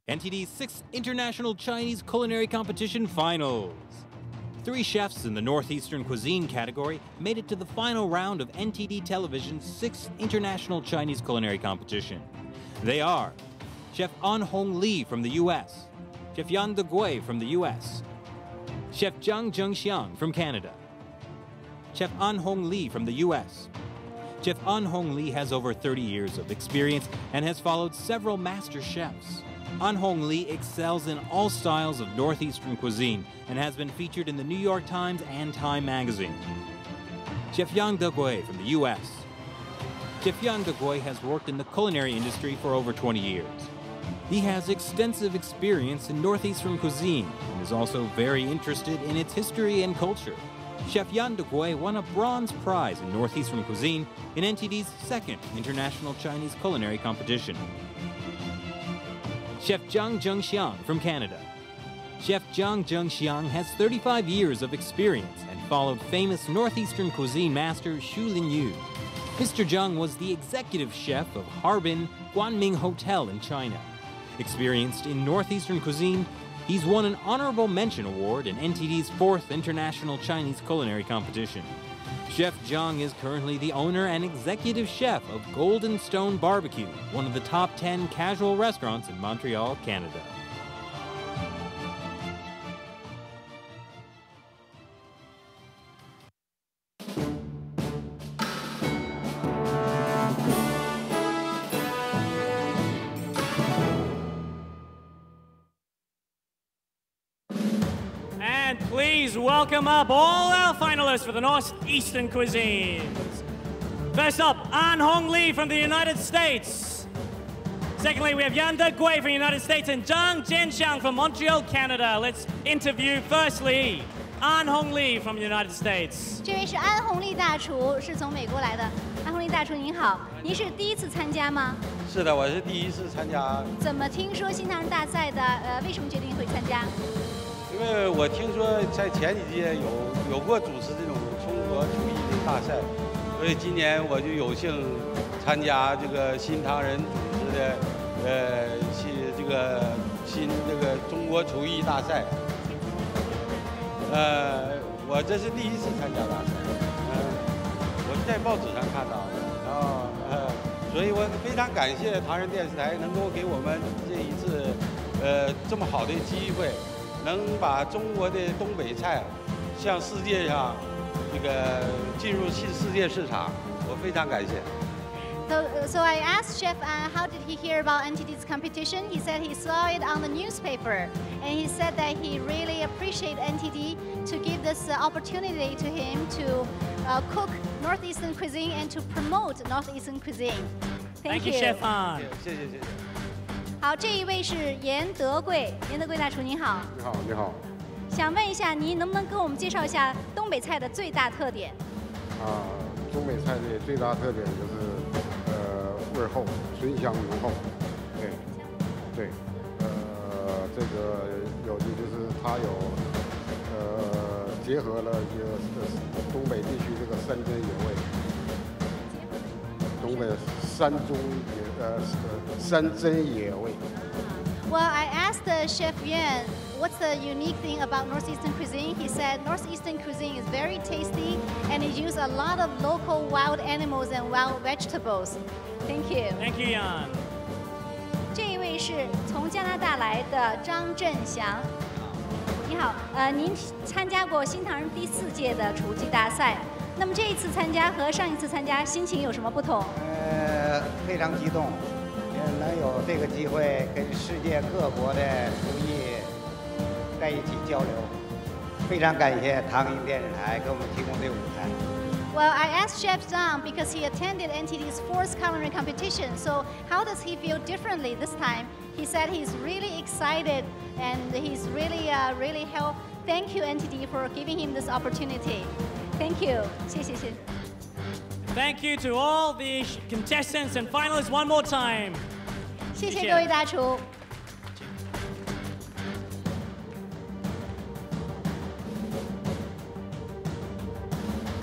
NTD's 6th International Chinese Culinary Competition Finals. 3 chefs in the Northeastern Cuisine category made it to the final round of NTD Television's 6th International Chinese Culinary Competition. They are Chef An Hong Li from the U.S., Chef Yan Degui from the U.S., Chef Zhang Zhengxiang from Canada. Chef An Hong Li from the U.S. Chef An Hong Li has over 30 years of experience and has followed several master chefs. An Hong Li excels in all styles of Northeastern cuisine and has been featured in the New York Times and Time magazine. Chef Yang Degui from the U.S. Chef Yang Degui has worked in the culinary industry for over 20 years. He has extensive experience in Northeastern cuisine and is also very interested in its history and culture. Chef Yan Degui won a bronze prize in Northeastern cuisine in NTD's 2nd International Chinese Culinary Competition. Chef Zhang Zhengxiang from Canada. Chef Zhang Zhengxiang has 35 years of experience and followed famous Northeastern cuisine master Xu Linyu. Mr. Zhang was the executive chef of Harbin Guanming Hotel in China. Experienced in Northeastern cuisine, he's won an Honorable Mention Award in NTD's 4th International Chinese Culinary Competition. Chef Zhang is currently the owner and executive chef of Golden Stone Barbecue, one of the top 10 casual restaurants in Montreal, Canada. Please welcome up all our finalists for the Northeastern cuisines. First up, An Hong Li from the United States. Secondly, we have Yan Degui from the United States and Zhang Zhengxiang from Montreal, Canada. Let's interview firstly An Hong Li from the United States. 这位是安红利大厨，是从美国来的。安红利大厨您好，您是第一次参加吗？是的，我是第一次参加。怎么听说新唐人大赛的？为什么决定会参加？ 因为我听说在前几届有过主持这种中国厨艺的大赛，所以今年我就有幸参加这个新唐人组织的这个中国厨艺大赛。我这是第一次参加大赛，我是在报纸上看到的，然后所以我非常感谢唐人电视台能够给我们这一次这么好的机会。 能把中国的东北菜向世界上这个进入世界市场，我非常感谢。So I asked Chef how did he hear about NTD's competition? He said he saw it on the newspaper, and he said that he really appreciates NTD to give this opportunity to him to cook Northeastern cuisine and to promote Northeastern cuisine. Thank you, Chef An. 谢谢。 好，这一位是严德贵，严德贵大厨您好。你好，你好。想问一下，您能不能跟我们介绍一下东北菜的最大特点？东北菜的最大特点就是味儿厚，醇香浓厚。对，这个有的就是它有结合了一个东北地区这个山珍野味，东北山珍野味。 Well, I asked Chef Yuan what's the unique thing about Northeastern cuisine. He said Northeastern cuisine is very tasty and it uses a lot of local wild animals and wild vegetables. Thank you. Thank you, Yan. 这一位是从加拿大来的张振祥。你好，您参加过新唐人第4届的厨技大赛。 那么这一次参加和上一次参加心情有什么不同？非常激动，能有这个机会跟世界各国的厨艺在一起交流，非常感谢唐人电视台给我们提供这个舞台。Well, I asked Chef Zhang because he attended NTD's 4th culinary competition. So how does he feel differently this time? He said he's really excited and he's really Thank you NTD for giving him this opportunity. Thank you. 谢谢。 Thank you to all the contestants and finalists one more time. 谢谢各位大厨。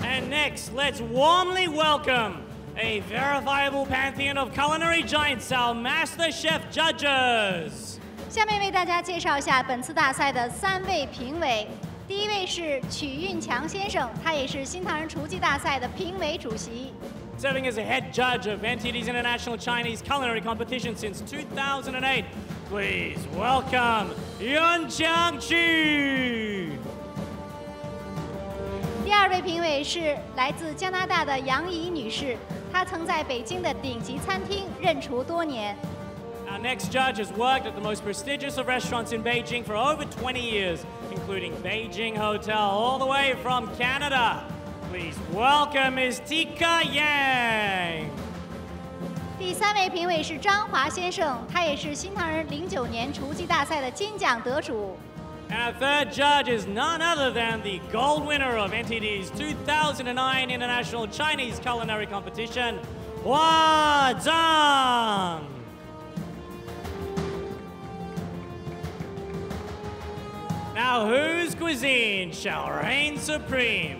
And next, let's warmly welcome a verifiable pantheon of culinary giants, our Master Chef judges. 下面为大家介绍一下本次大赛的3位评委。第一位是曲运强先生，他也是新唐人厨技大赛的评委主席。 Serving as a head judge of NTD's International Chinese Culinary Competition since 2008, please welcome Yun Chang-chi. 第二位评委是来自加拿大的杨怡女士，她曾在北京的顶级餐厅任厨多年。 Our next judge has worked at the most prestigious of restaurants in Beijing for over 20 years, including Beijing Hotel, all the way from Canada. Please welcome Ms. Tika Yang. 第3位评委是张华先生，他也是新唐人09年厨技大赛的金奖得主。 And our third judge is none other than the gold winner of NTD's 2009 International Chinese Culinary Competition, Hua Zhang. Now, whose cuisine shall reign supreme?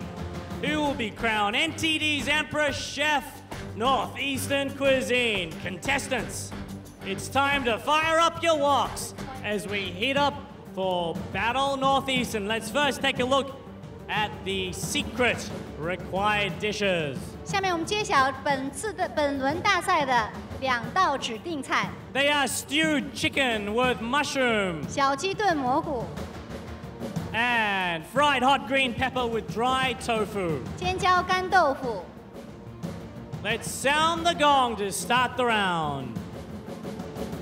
Who will be crowned NTD's Emperor Chef Northeastern Cuisine? Contestants, it's time to fire up your woks as we heat up for Battle Northeastern. Let's first take a look at the secret required dishes. 下面我们揭晓本轮大赛的2道指定菜。 They are stewed chicken with mushroom 小鸡炖蘑菇、 and fried hot green pepper with dry tofu. 尖椒干豆腐。 Let's sound the gong to start the round.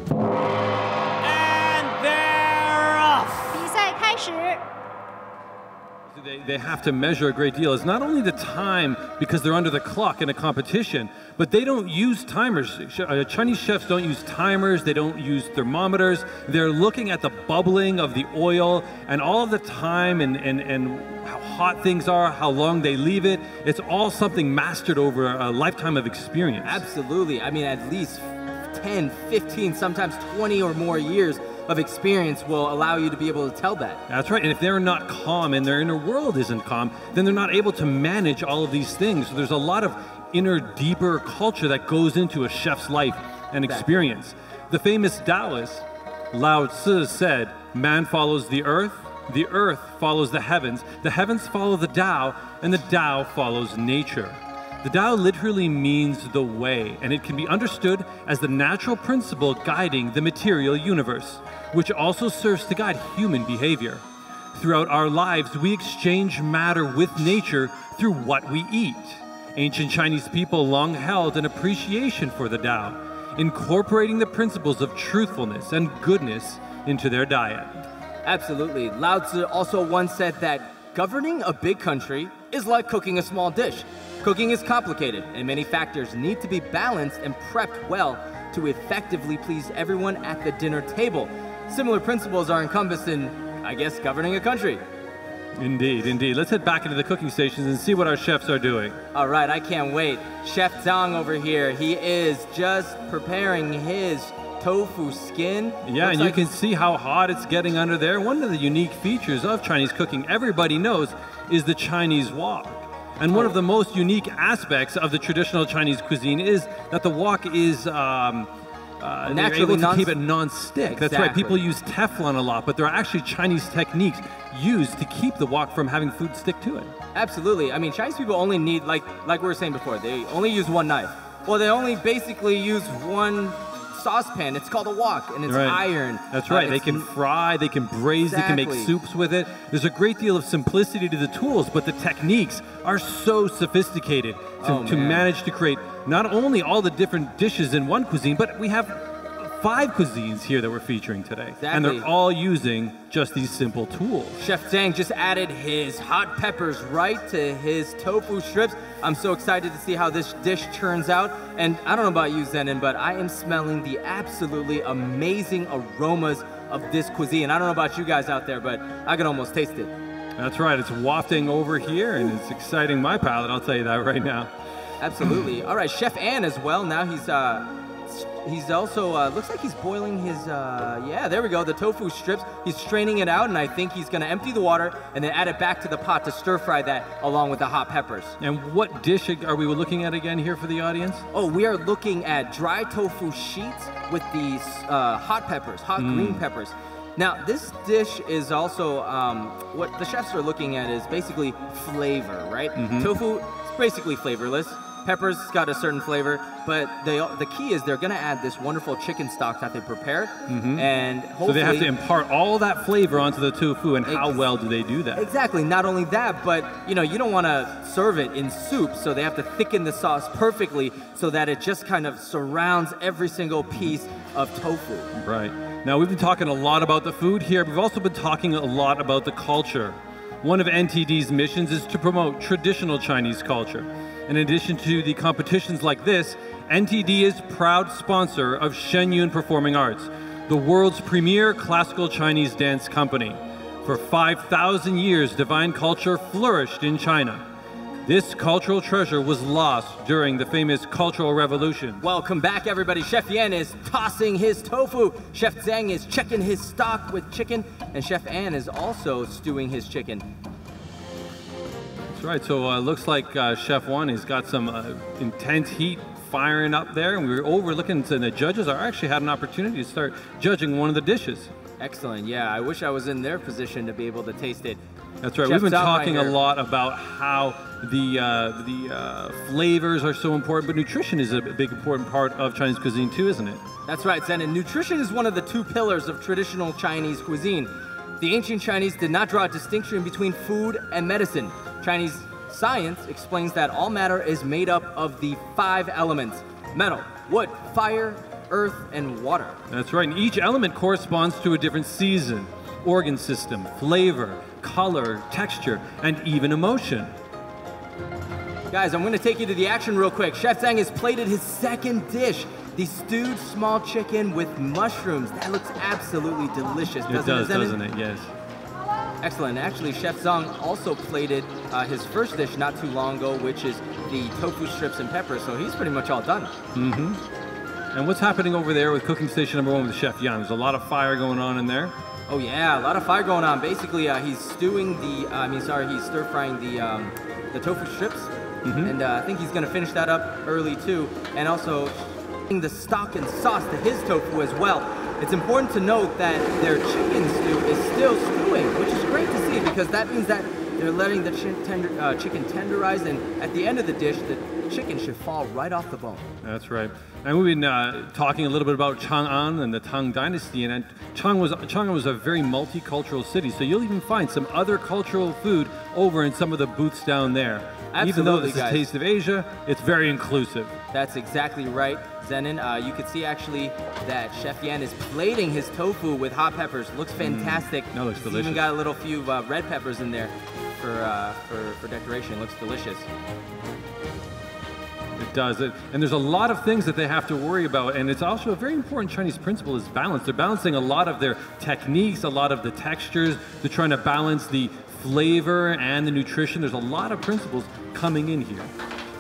And they're off. 比赛开始。 They have to measure a great deal. It's not only the time because they're under the clock in a competition, but they don't use timers. Chinese chefs don't use timers. They don't use thermometers. They're looking at the bubbling of the oil and all of the time and how hot things are, how long they leave it. It's all something mastered over a lifetime of experience. Absolutely. I mean, at least 10, 15, sometimes 20 or more years of experience will allow you to be able to tell that. That's right. And if they're not calm and their inner world isn't calm, then they're not able to manage all of these things. So there's a lot of inner, deeper culture that goes into a chef's life and experience. The famous Taoist, Lao Tzu, said, man follows the earth follows the heavens follow the Tao, and the Tao follows nature. The Tao literally means the way, and it can be understood as the natural principle guiding the material universe, which also serves to guide human behavior. Throughout our lives, we exchange matter with nature through what we eat. Ancient Chinese people long held an appreciation for the Tao, incorporating the principles of truthfulness and goodness into their diet. Absolutely. Lao Tzu also once said that governing a big country is like cooking a small dish. Cooking is complicated, and many factors need to be balanced and prepped well to effectively please everyone at the dinner table. Similar principles are encompassed in, I guess, governing a country. Indeed, indeed. Let's head back into the cooking stations and see what our chefs are doing. All right, I can't wait. Chef Zhang over here, he is just preparing his tofu skin. Yeah, and you can see how hot it's getting under there. One of the unique features of Chinese cooking, everybody knows, is the Chinese wok. And one of the most unique aspects of the traditional Chinese cuisine is that the wok is naturally able to keep it non-stick. That's right. People use Teflon a lot, but there are actually Chinese techniques used to keep the wok from having food stick to it. Absolutely. I mean, Chinese people only need, like we were saying before, they only use one knife. Well, they only basically use one saucepan. It's called a wok, and it's iron. That's right. They can fry, they can braise, they can make soups with it. There's a great deal of simplicity to the tools, but the techniques are so sophisticated to manage to create not only all the different dishes in one cuisine, but we have 5 cuisines here that we're featuring today. Exactly. And they're all using just these simple tools. Chef Zhang just added his hot peppers right to his tofu strips. I'm so excited to see how this dish turns out. And I don't know about you, Zenon, but I am smelling the absolutely amazing aromas of this cuisine. I don't know about you guys out there, but I can almost taste it. That's right. It's wafting over here, and it's exciting my palate, I'll tell you that right now. Absolutely. All right, Chef Ann as well. Now he's he's also, looks like he's boiling his, yeah, there we go, the tofu strips. He's straining it out, and I think he's gonna empty the water and then add it back to the pot to stir fry that along with the hot peppers. And what dish are we looking at again here for the audience? Oh, we are looking at dry tofu sheets with these hot peppers, hot green peppers. Now, this dish is also, what the chefs are looking at is basically flavor, right? Tofu is basically flavorless. Peppers got a certain flavor, but the key is they're gonna add this wonderful chicken stock that they prepared, and hopefully... So they have to impart all that flavor onto the tofu, and how well do they do that? Exactly, not only that, but you know, you don't wanna serve it in soup, so they have to thicken the sauce perfectly so that it just kind of surrounds every single piece of tofu. Right. Now, we've been talking a lot about the food here, but we've also been talking a lot about the culture. One of NTD's missions is to promote traditional Chinese culture. In addition to the competitions like this, NTD is proud sponsor of Shenyun Performing Arts, the world's premier classical Chinese dance company. For 5,000 years, divine culture flourished in China. This cultural treasure was lost during the famous Cultural Revolution. Welcome back, everybody. Chef Yan is tossing his tofu. Chef Zhang is checking his stock with chicken, and Chef An is also stewing his chicken. That's right, so looks like Chef Wan has got some intense heat firing up there, and we were overlooking, and the judges are actually had an opportunity to start judging one of the dishes. Excellent, yeah, I wish I was in their position to be able to taste it. That's right, we've been talking a lot about how the flavors are so important, but nutrition is a big important part of Chinese cuisine too, isn't it? That's right, Zen, and nutrition is one of the two pillars of traditional Chinese cuisine. The ancient Chinese did not draw a distinction between food and medicine. Chinese science explains that all matter is made up of the 5 elements: metal, wood, fire, earth, and water. That's right, and each element corresponds to a different season, organ system, flavor, color, texture, and even emotion. Guys, I'm going to take you to the action real quick. Chef Zhang has plated his second dish, the stewed small chicken with mushrooms. That looks absolutely delicious, doesn't it? Yes. Excellent. Actually, Chef Zhang also plated his first dish not too long ago, which is the tofu strips and peppers, so he's pretty much all done. And what's happening over there with cooking station number 1 with Chef Yan? There's a lot of fire going on in there. Oh yeah, a lot of fire going on. Basically, he's stewing he's stir frying the tofu strips. And I think he's gonna finish that up early too. And also the stock and sauce to his tofu as well. It's important to note that their chicken stew is still stewing, which is great to see because that means that they're letting the chicken tenderize, and at the end of the dish, the chicken should fall right off the bone. That's right. And we've been talking a little bit about Chang'an and the Tang Dynasty, and Chang'an was a very multicultural city, so you'll even find some other cultural food over in some of the booths down there. Absolutely, even though this is Taste of Asia, it's very inclusive. That's exactly right, Zenon. You can see actually that Chef Yan is plating his tofu with hot peppers. Looks fantastic. That looks delicious. He's even got a little few red peppers in there for decoration. Looks delicious. It does. And there's a lot of things that they have to worry about, and it's also a very important Chinese principle is balance. They're balancing a lot of their techniques, a lot of the textures. They're trying to balance the flavor and the nutrition. There's a lot of principles coming in here.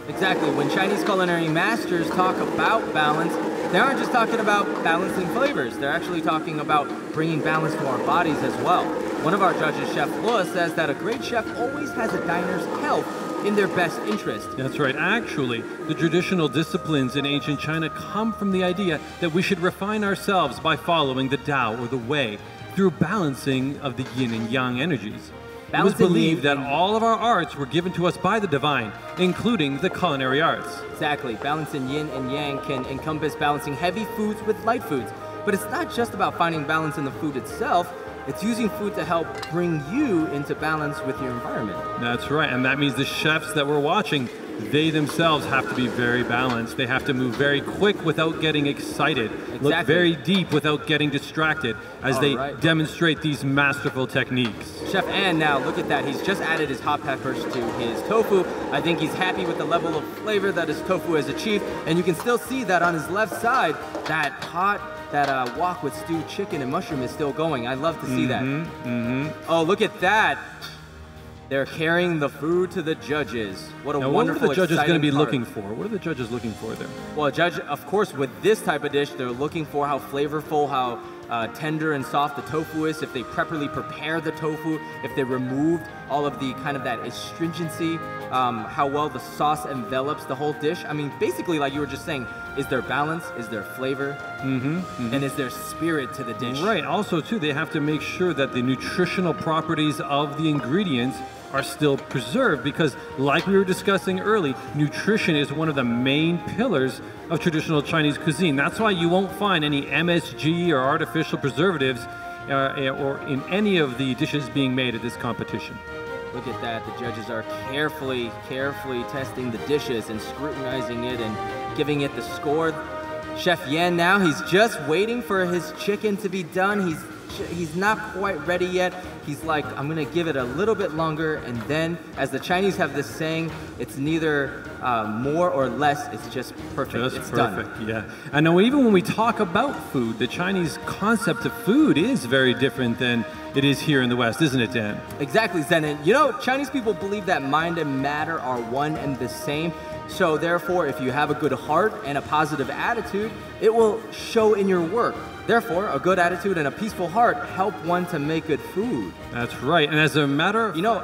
Exactly. When Chinese culinary masters talk about balance, they aren't just talking about balancing flavors. They're actually talking about bringing balance to our bodies as well. One of our judges, Chef Lua, says that a great chef always has a diner's health in their best interest. That's right. Actually, the traditional disciplines in ancient China come from the idea that we should refine ourselves by following the Tao or the Way through balancing of the yin and yang energies. It was believed that all of our arts were given to us by the divine, including the culinary arts. Exactly. Balancing yin and yang can encompass balancing heavy foods with light foods. But it's not just about finding balance in the food itself. It's using food to help bring you into balance with your environment. That's right, and that means the chefs that we're watching, they themselves have to be very balanced. They have to move very quick without getting excited. Exactly. Look very deep without getting distracted as they demonstrate these masterful techniques. Chef An, now look at that. He's just added his hot peppers to his tofu. I think he's happy with the level of flavor that his tofu has achieved. And you can still see that on his left side, that wok with stewed chicken and mushroom is still going. I love to see that. Oh, look at that. They're carrying the food to the judges. What a now, wonderful, what are the judges going to be part. looking for? What are the judges looking for there? Well, judge, of course, with this type of dish, they're looking for how flavorful, how tender and soft the tofu is, if they properly prepare the tofu, if they removed all of the kind of that astringency, how well the sauce envelops the whole dish. I mean, basically, like you were just saying, is there balance, is there flavor, and is there spirit to the dish? Right. Also, too, they have to make sure that the nutritional properties of the ingredients are still preserved because, like we were discussing early, nutrition is one of the main pillars of traditional Chinese cuisine. That's why you won't find any MSG or artificial preservatives or in any of the dishes being made at this competition. Look at that. The judges are carefully testing the dishes and scrutinizing it and giving it the score. Chef Yan now, he's just waiting for his chicken to be done. He's not quite ready yet. He's like, I'm gonna give it a little bit longer, and then, as the Chinese have this saying, it's neither more or less, it's just perfect. It's perfect, done. Yeah. I know even when we talk about food, the Chinese concept of food is very different than it is here in the West, isn't it, Dan? Exactly, Zen. And you know, Chinese people believe that mind and matter are one and the same. So therefore, if you have a good heart and a positive attitude, it will show in your work. Therefore, a good attitude and a peaceful heart help one to make good food. That's right. And as a matter of... You know,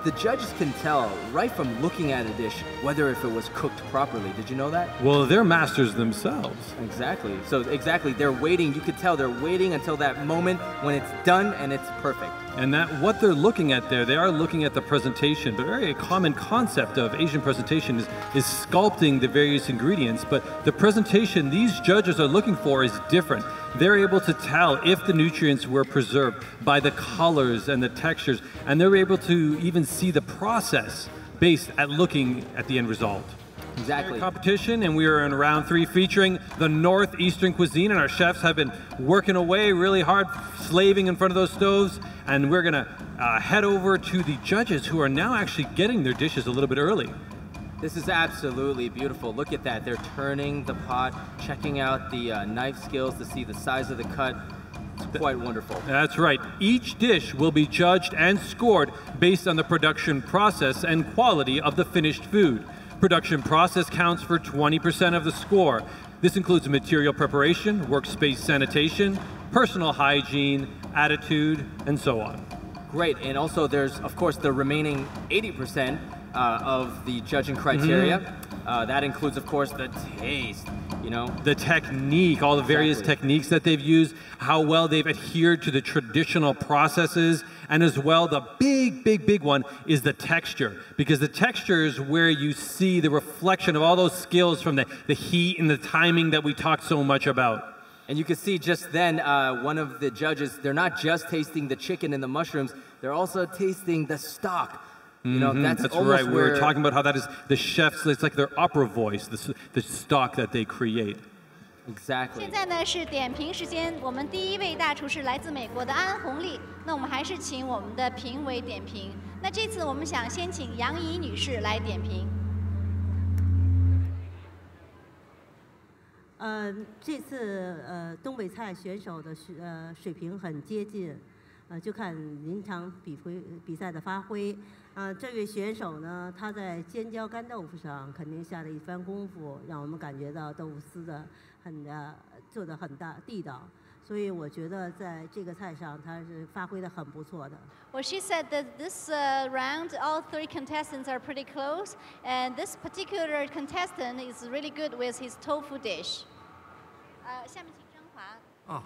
the judges can tell right from looking at a dish whether if it was cooked properly. Did you know that? Well, they're masters themselves. Exactly. So exactly, they're waiting. You could tell they're waiting until that moment when it's done and it's perfect. And that what they're looking at there, they are looking at the presentation, but very common concept of Asian presentation is sculpting the various ingredients, but the presentation these judges are looking for is different. They're able to tell if the nutrients were preserved by the colors and the textures, and they're able to even see the process based at looking at the end result. Exactly. Competition, and we are in round 3 featuring the northeastern cuisine, and our chefs have been working away really hard, slaving in front of those stoves, and we're gonna head over to the judges who are now actually getting their dishes a little bit early. This is absolutely beautiful. Look at that. They're turning the pot, checking out the knife skills to see the size of the cut. It's quite wonderful. That's right. Each dish will be judged and scored based on the production process and quality of the finished food. Production process counts for 20% of the score. This includes material preparation, workspace sanitation, personal hygiene, attitude, and so on. Great, and also there's, of course, the remaining 80% of the judging criteria. That includes, of course, the taste, you know. The technique, all the various techniques that they've used, how well they've adhered to the traditional processes, and as well, the big one is the texture, because the texture is where you see the reflection of all those skills from the heat and the timing that we talked so much about. And you can see just then, one of the judges, they're not just tasting the chicken and the mushrooms, they're also tasting the stock. You know, that's right. We were talking about how that is the chefs, it's like their opera voice, the stock that they create. Exactly. 现在呢是点评时间，我们第一位大厨是来自美国的安红丽。那我们还是请我们的评委点评。那这次我们想先请杨怡女士来点评。这次东北菜选手的水平很接近，就看临场比赛的发挥。这位选手呢，他在尖椒干豆腐上肯定下了一番功夫，让我们感觉到豆腐丝的做得很地道。所以我觉得在这个菜上他是发挥得很不错的。Well, she said that this round, all 3 contestants are pretty close, and this particular contestant is really good with his tofu dish. 下面请张华。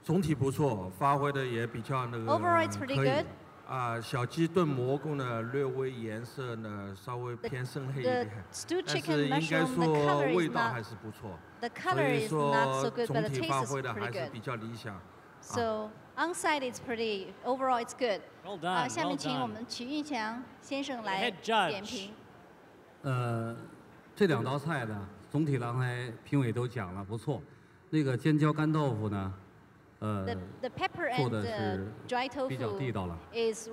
总体不错，发挥的也比较Overall, it's pretty good. 小鸡炖蘑菇呢，略微颜色呢稍微偏深黑一点，但是应该说味道还是不错。所以说总体发挥的还是比较理想。So on site it's pretty. Overall it's good. Well done. 下面请我们曲玉强先生来点评。这2道菜呢，总体刚才评委都讲了，不错。那个尖椒干豆腐呢？做的是比较地道了。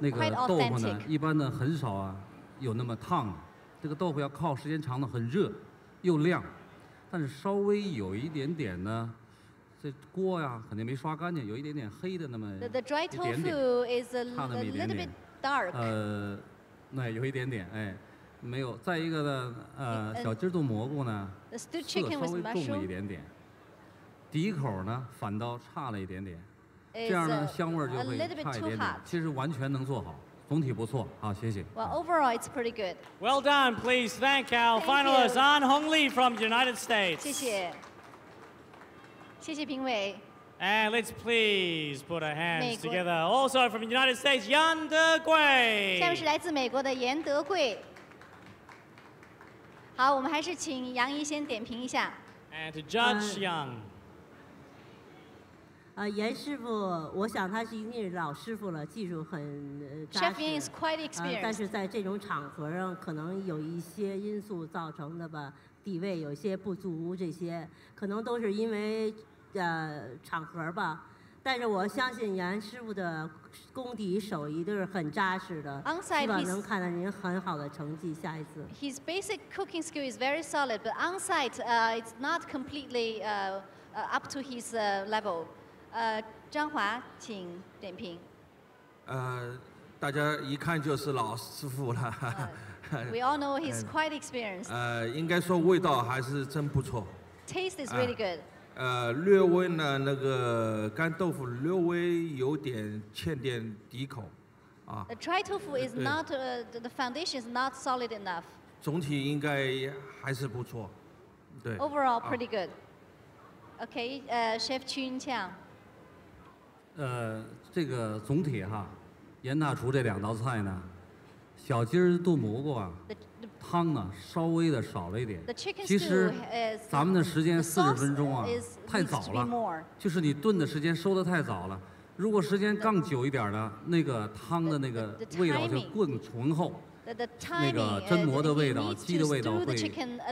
那个豆腐呢，一般呢很少有那么烫，这个豆腐要靠时间长的很热，又亮，但是稍微有一点点呢，这锅肯定没刷干净，有一点点黑的那么一点点，差那么一点点。dark. 那有一点点，哎，没有。再一个呢，小鸡炖蘑菇呢，色稍微重了一点点，底口呢反倒差了一点点，这样呢香味就会差一点点。其实完全能做好。 总体不错，好，谢谢。Well, overall, it's pretty good. Well done. Please thank our finalists, An Hong Li from the United States. 谢谢，谢谢评委。 And let's please put our hands together. Also from the United States, Yan De Gui. 下面是来自美国的严德贵。好，我们还是请杨怡先点评一下。And to Judge Yang. 严师傅，我想他一定是老师傅了，技术很扎实。Chef Yan is quite experienced. 但是在这种场合上，可能有一些因素造成的吧，底味有些不足，这些可能都是因为场合吧。但是我相信严师傅的功底手艺都是很扎实的，希望能看到您很好的成绩。下一次。His basic cooking skill is very solid, but on site, it's not completely up to his level. 张华，请点评。大家一看就是老师傅了。We all know he's quite experienced. 应该说味道还是真不错。Taste is really good. 略微呢那个干豆腐略微有点欠点底口，啊。The dry tofu is not the foundation is not solid enough. 总体应该还是不错，对。Overall pretty good. Okay, Chef Chun Qiang. 这个总体哈，严大厨这2道菜呢，小鸡儿炖蘑菇啊，汤呢稍微的少了一点。其实咱们的时间40分钟啊，太早了，就是你炖的时间收得太早了。如果时间更久一点呢，那个汤的那个味道就更醇厚。那个榛蘑的味道、鸡的味道会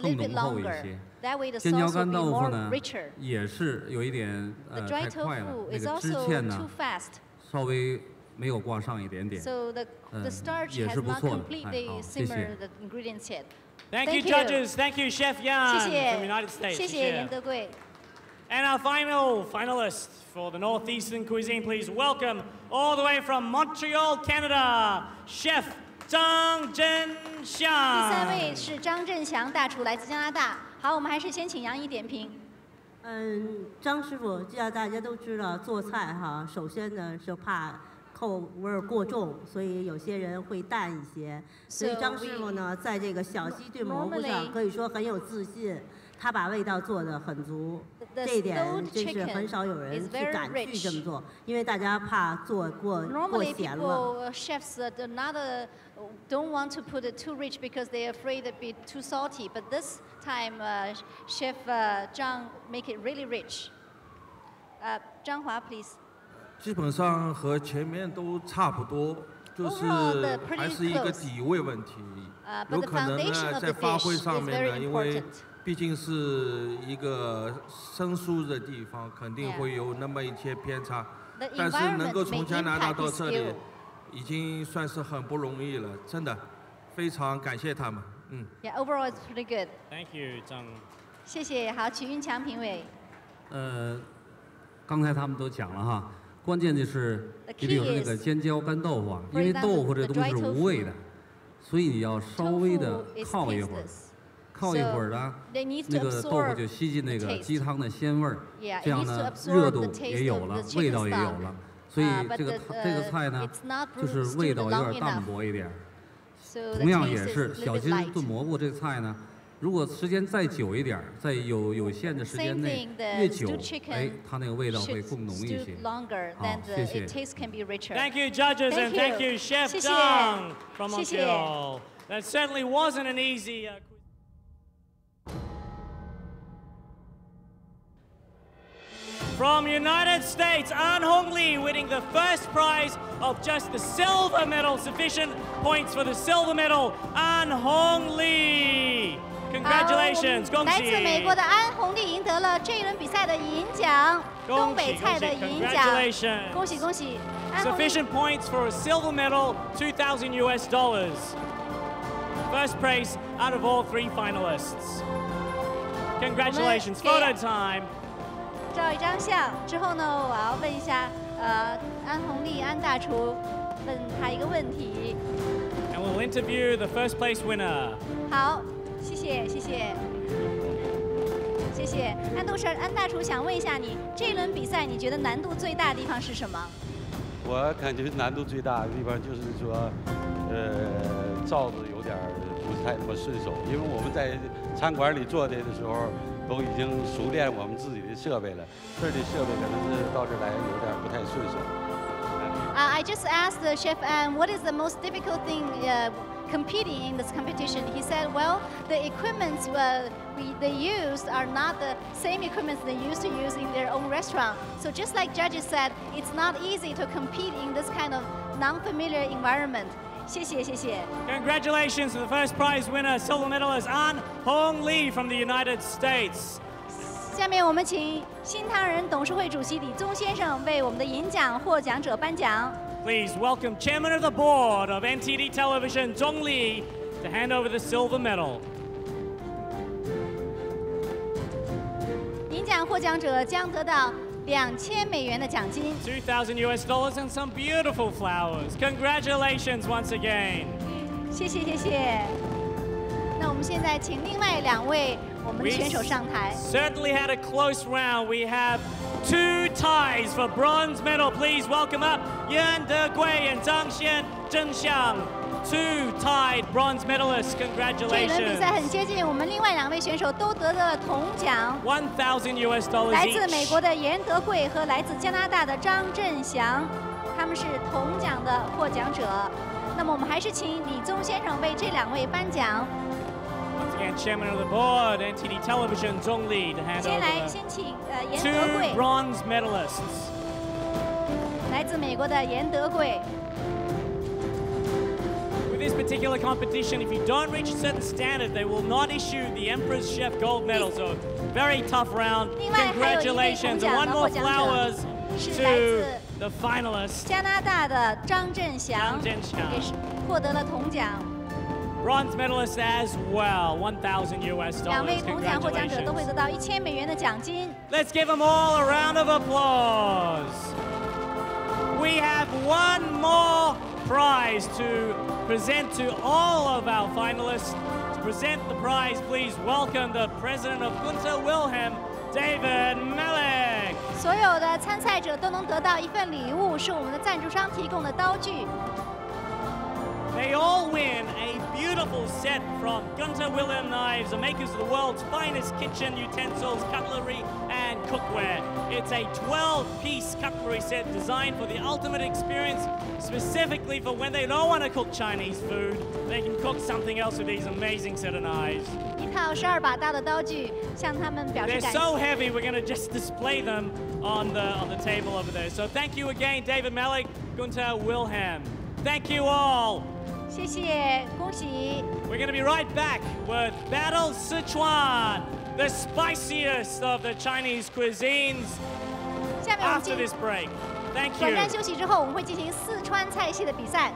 更浓厚一些。尖椒干豆腐呢，也是有一点太快了，那个汁芡呢稍微没有挂上一点点，也是不错的。好，谢谢。Thank you, judges. Thank you, Chef Yan from the United States. 谢谢严德贵。And our final finalists for the Northeastern cuisine, please welcome all the way from Montreal, Canada, Chef 张振祥。第3位是张振祥大厨，来自加拿大。好，我们还是先请杨怡点评。张师傅，这样大家都知道做菜哈，首先呢是怕口味过重，所以有些人会淡一些。所以张师傅呢，在这个小鸡炖蘑菇上可以说很有自信，他把味道做得很足，这一点真是很少有人去敢去这么做，因为大家怕做过咸了。Chefs don't want to put it too rich because they're afraid it'd be too salty. But this time, Chef Zhang make it really rich. 张华 please. 基本上和前面都差不多，就是还是一个底味问题。有可能呢，在发挥上面呢，因为毕竟是一个生疏的地方，肯定会有那么一些偏差。但是能够从加拿大到这里，已经算是很不容易了，真的，非常感谢他们。Yeah, overall it's pretty good. Thank you, 张。谢谢，好，曲云强评委。刚才他们都讲了哈，关键就是你得有那个尖椒干豆腐啊，因为豆腐这东西是无味的，所以你要稍微的靠一会儿。靠一会儿呢，那个豆腐就吸进那个鸡汤的鲜味儿，这样呢热度也有了，味道也有了，所以这个菜呢就是味道有点淡薄一点。同样也是小鸡炖蘑菇这个菜呢，如果时间再久一点，在有限的时间内越久，哎，它那个味道会更浓一些。好，谢谢。Thank you, judges, and thank you, Chef Zhang from Montreal. That certainly wasn't an easy. From United States, An Hong Li winning the first prize of just the silver medal. Sufficient points for the silver medal, An Hong Li. Congratulations, 恭喜！来自美国的安红丽赢得了这一轮比赛的银奖，东北菜的银奖。恭喜恭喜！ Sufficient points for a silver medal, $2,000 US. First place out of all 3 finalists. Congratulations! Photo time. 照一张相之后呢，我要问一下，安红丽安大厨，问他一个问题。And we'll interview the first place winner. 好，谢谢。安大厨想问一下你，这一轮比赛你觉得难度最大的地方是什么？我感觉难度最大的地方就是说，罩子有点不是太那么顺手，因为我们在餐馆里做的时候都已经熟练我们自己的设备了，这儿的设备可能是到这儿来有点不太顺手。I just asked the chef, what is the most difficult thing competing in this competition? He said, well, the equipments they used are not the same equipments they used to use in their own restaurant. So just like judges said, it's not easy to compete in this kind of non-familiar environment. 谢谢。Congratulations to the first prize winner, silver medalist An Hong Lee from the United States. 下面我们请新唐人董事会主席李宗先生为我们的银奖获奖者颁奖。Please welcome Chairman of the Board of NTD Television, Zhong Li, to hand over the silver medal. 银奖获奖者将得到$2000的奖金。$2,000 and some beautiful flowers. Congratulations once again. 谢谢。那我们现在请另外2位我们的选手上台。Certainly had a close round. We have 2 ties for bronze medal. Please welcome up Yan Degui and Zhang Zhengxiang. 2 tied bronze medalists. Congratulations. 这一轮比赛很接近，我们另外2位选手都得了铜奖。$1,000 来自美国的严德贵和来自加拿大的张振祥，他们是铜奖的获奖者。那么我们还是请李宗先生为这2位颁奖。Once again, Chairman of the Board, NTD Television, Zhong Li, to hand over 先请严德贵 2 bronze medalists. 来自美国的严德贵。With this particular competition, if you don't reach a certain standard, they will not issue the Emperor's Chef Gold Medal. So, very tough round. Congratulations, and 1 more flowers to the finalists. 加拿大的张振祥也是获得了铜奖。Bronze medalist as well, $1,000. 2位铜奖获奖者都会得到$1000的奖金。Let's give them all a round of applause. We have 1 more prize to present to all of our finalists. To present the prize, please welcome the president of Gunther Wilhelm, David Malik. 所有的参赛者都能得到一份礼物，是我们的赞助商提供的刀具。They all win a beautiful set from Gunther Wilhelm Knives, the makers of the world's finest kitchen utensils, cutlery, and cookware. It's a 12-piece cutlery set designed for the ultimate experience, specifically for when they don't want to cook Chinese food. They can cook something else with these amazing set of knives. 一套12把刀的刀具，向他们表示 They're 感谢。 so heavy, we're going to just display them on the table over there. So thank you again, David Malik, Gunther Wilhelm. Thank you all. 谢谢，恭喜。 We're going to be right back with Battle Sichuan, the spiciest of the Chinese cuisines. 下面我们 After this break. Thank you. 短暂休息之后，我们会进行四川菜系的比赛。